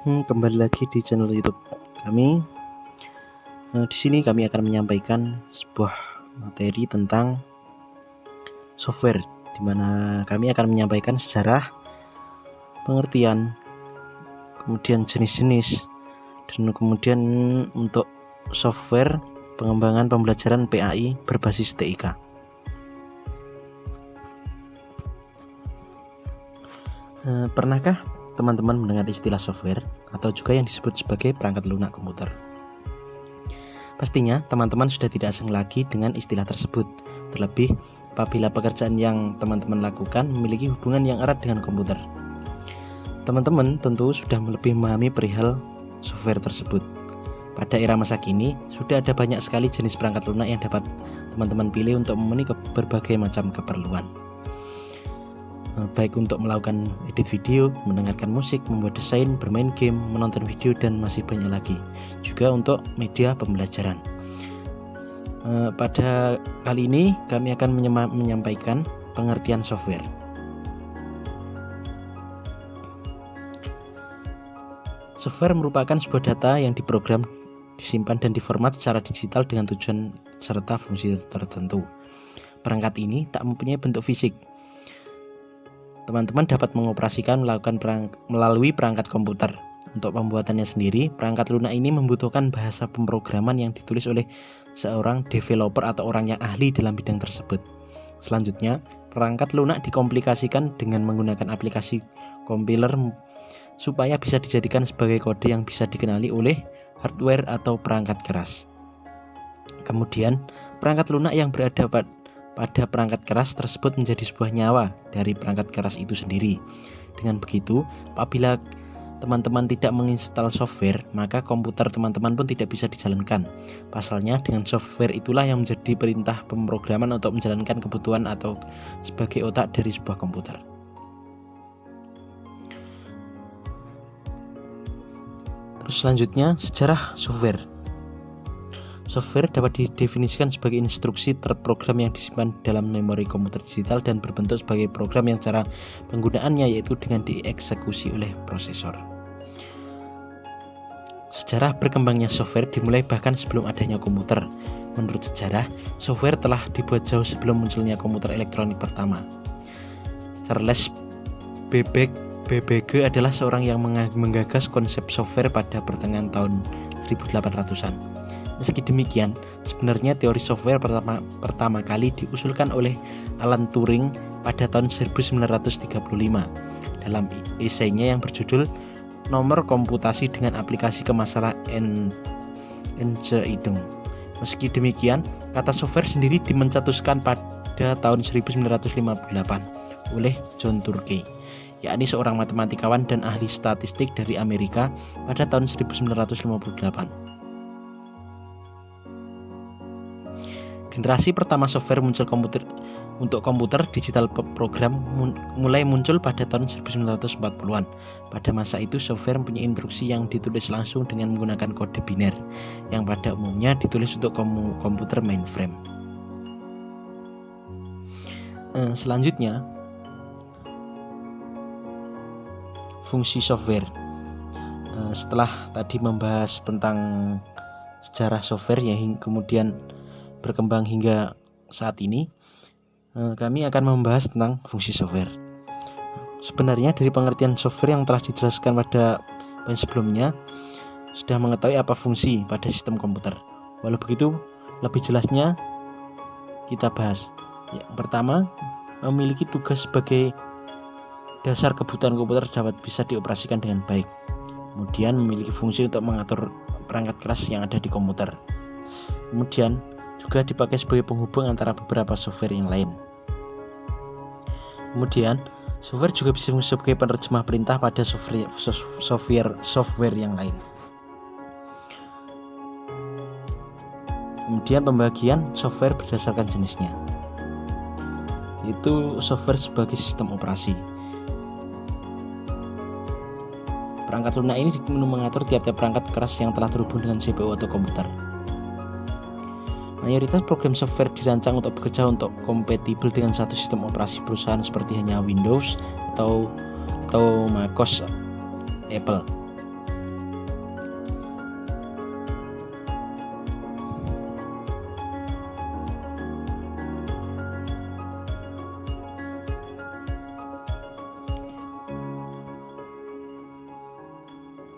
Kembali lagi di channel YouTube kami. Di sini kami akan menyampaikan sebuah materi tentang software, di mana kami akan menyampaikan sejarah, pengertian, kemudian jenis-jenis, dan kemudian untuk software pengembangan pembelajaran PAI berbasis TIK. Pernahkah teman-teman mendengar istilah software atau juga yang disebut sebagai perangkat lunak komputer? Pastinya teman-teman sudah tidak asing lagi dengan istilah tersebut, terlebih apabila pekerjaan yang teman-teman lakukan memiliki hubungan yang erat dengan komputer. Teman-teman tentu sudah lebih memahami perihal software tersebut. Pada era masa kini sudah ada banyak sekali jenis perangkat lunak yang dapat teman-teman pilih untuk memenuhi berbagai macam keperluan, baik untuk melakukan edit video, mendengarkan musik, membuat desain, bermain game, menonton video, dan masih banyak lagi. Juga untuk media pembelajaran. Pada kali ini kami akan menyampaikan pengertian software. Software merupakan sebuah data yang diprogram, disimpan, dan diformat secara digital dengan tujuan serta fungsi tertentu. Perangkat ini tak mempunyai bentuk fisik. Teman-teman dapat mengoperasikan melalui perangkat komputer. Untuk pembuatannya sendiri, perangkat lunak ini membutuhkan bahasa pemrograman yang ditulis oleh seorang developer atau orang yang ahli dalam bidang tersebut. Selanjutnya, perangkat lunak dikomplikasikan dengan menggunakan aplikasi compiler supaya bisa dijadikan sebagai kode yang bisa dikenali oleh hardware atau perangkat keras. Kemudian, perangkat lunak yang berada pada perangkat keras tersebut menjadi sebuah nyawa dari perangkat keras itu sendiri. Dengan begitu, apabila teman-teman tidak menginstal software, maka komputer teman-teman pun tidak bisa dijalankan. Pasalnya, dengan software itulah yang menjadi perintah pemrograman untuk menjalankan kebutuhan atau sebagai otak dari sebuah komputer. Terus selanjutnya, sejarah software. Software dapat didefinisikan sebagai instruksi terprogram yang disimpan dalam memori komputer digital dan berbentuk sebagai program yang cara penggunaannya yaitu dengan dieksekusi oleh prosesor. Sejarah berkembangnya software dimulai bahkan sebelum adanya komputer. Menurut sejarah, software telah dibuat jauh sebelum munculnya komputer elektronik pertama. Charles Babbage adalah seorang yang menggagas konsep software pada pertengahan tahun 1800-an. Meski demikian, sebenarnya teori software pertama kali diusulkan oleh Alan Turing pada tahun 1935 dalam esainya yang berjudul Nomor Komputasi dengan Aplikasi ke Masalah Entscheidung. Meski demikian, kata software sendiri dimencetuskan pada tahun 1958 oleh John Tukey, yakni seorang matematikawan dan ahli statistik dari Amerika pada tahun 1958. Generasi pertama software untuk komputer digital program mulai muncul pada tahun 1940-an. Pada masa itu software mempunyai instruksi yang ditulis langsung dengan menggunakan kode biner yang pada umumnya ditulis untuk komputer mainframe. Selanjutnya, fungsi software. Setelah tadi membahas tentang sejarah software yang kemudian berkembang hingga saat ini, kami akan membahas tentang fungsi software. Sebenarnya dari pengertian software yang telah dijelaskan pada poin sebelumnya sudah mengetahui apa fungsi pada sistem komputer. Walau begitu, lebih jelasnya kita bahas. Pertama, memiliki tugas sebagai dasar kebutuhan komputer dapat bisa dioperasikan dengan baik. Kemudian memiliki fungsi untuk mengatur perangkat keras yang ada di komputer. Kemudian juga dipakai sebagai penghubung antara beberapa software yang lain. Kemudian, software juga bisa sebagai penerjemah perintah pada software yang lain. Kemudian pembagian software berdasarkan jenisnya, yaitu software sebagai sistem operasi. Perangkat lunak ini mengatur tiap-tiap perangkat keras yang telah terhubung dengan CPU atau komputer. Mayoritas program software dirancang untuk bekerja untuk kompatibel dengan satu sistem operasi perusahaan seperti hanya Windows atau macOS Apple.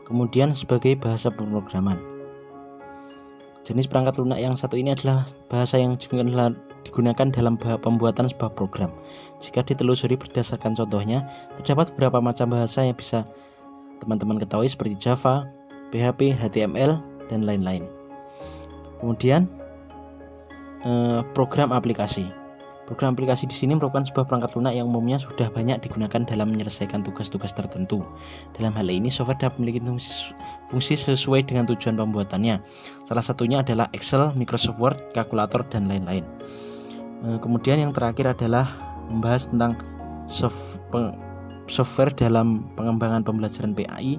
Kemudian sebagai bahasa pemrograman. Jenis perangkat lunak yang satu ini adalah bahasa yang digunakan dalam pembuatan sebuah program. Jika ditelusuri berdasarkan contohnya, terdapat beberapa macam bahasa yang bisa teman-teman ketahui seperti Java, PHP, HTML, dan lain-lain. Kemudian program aplikasi. Program aplikasi di sini merupakan sebuah perangkat lunak yang umumnya sudah banyak digunakan dalam menyelesaikan tugas-tugas tertentu. Dalam hal ini, software dapat memiliki fungsi sesuai dengan tujuan pembuatannya. Salah satunya adalah Excel, Microsoft Word, kalkulator, dan lain-lain. Kemudian yang terakhir adalah membahas tentang software dalam pengembangan pembelajaran PAI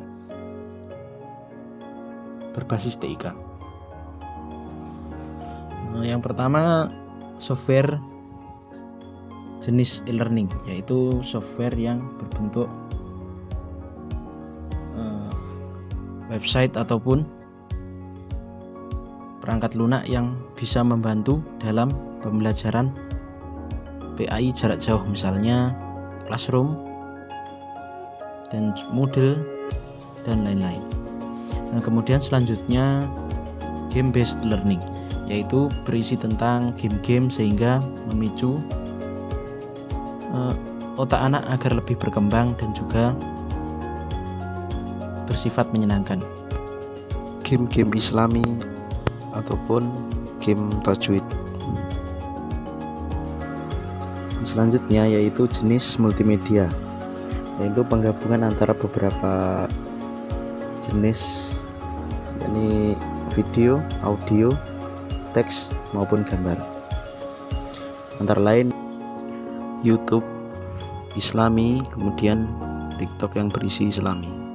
berbasis TIK. Yang pertama, software jenis e-learning, yaitu software yang berbentuk website ataupun perangkat lunak yang bisa membantu dalam pembelajaran PAI jarak jauh, misalnya Classroom dan Moodle dan lain-lain. Kemudian selanjutnya game based learning, yaitu berisi tentang game-game sehingga memicu otak anak agar lebih berkembang dan juga bersifat menyenangkan. Game-game Islami ataupun game tajwid. Selanjutnya yaitu jenis multimedia, yaitu penggabungan antara beberapa jenis, yakni video, audio, teks maupun gambar. Antara lain YouTube Islami, kemudian TikTok yang berisi Islami.